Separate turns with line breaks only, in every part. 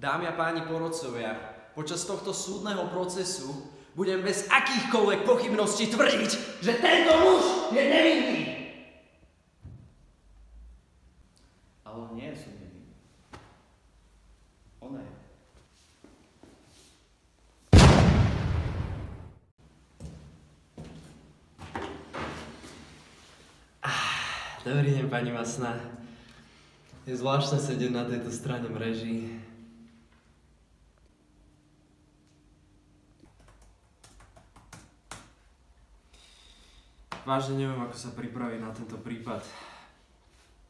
Dámy a páni porodcovia, počas tohto súdneho procesu budem bez akýchkoľvek pochybností tvrdiť, že tento muž je nevinný.
Ale on nie je nevinný. Ona je.
Dobrý deň, pani Masná. Je zvláštne sedieť na tejto strane mreží. Vážne neviem, ako sa pripraviť na tento prípad.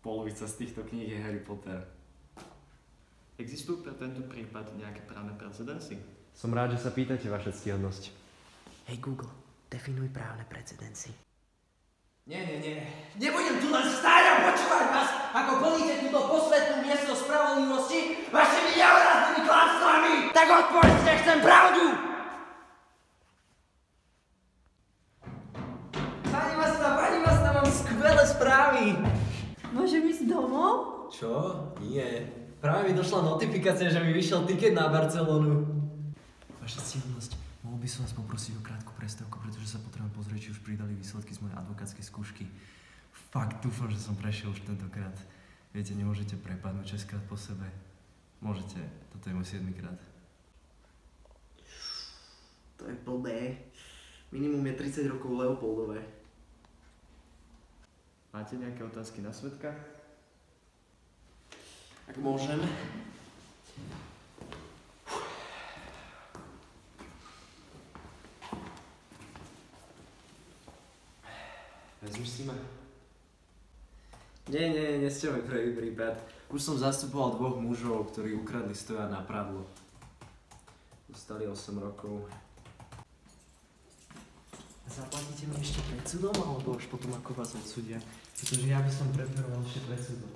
Polovica z týchto kníh je Harry Potter.
Existujú pre tento prípad nejaké právne precedensy?
Som rád, že sa pýtate, vaša ctihodnosť.
Hej Google, definuj právne precedensy.
Nie. Nebudem tu len stáť a počúvať vás, ako plníte túto posvetnú miesto spravodlivosti vašimi nehoráznými klamstvami. Tak odpovedzte, chcem pravdu! Pani Masná, mám skvelé správy.
Môžem ísť domov?
Čo? Nie. Práve mi došla notifikácia, že mi vyšiel tiket na Barcelonu. Vaša ctihodnosť, mohol by som vás poprosiť o krátku prestávku, pretože sa potrebujem pozrieť, či už pridali výsledky z mojej advokátskej skúšky. Fakt dúfam, že som prešiel už tentokrát. Viete, nemôžete prepadnúť 6-krát po sebe. Môžete, toto je môj 7. krát.
To je blbé. Minimum je 30 rokov Leopoldové.
Máte nejaké otázky na svedka?
Ak môžem.
Vezmiš si ma? Nie ste môj prvý prípad. Už som zastupoval 2 mužov, ktorí ukradli stoja na prádlo. Dostali 8 rokov.
Zaplatíte mi ešte pred súdom, alebo až potom, ako vás odsúdia? Pretože ja by som preferoval ešte pred súdom.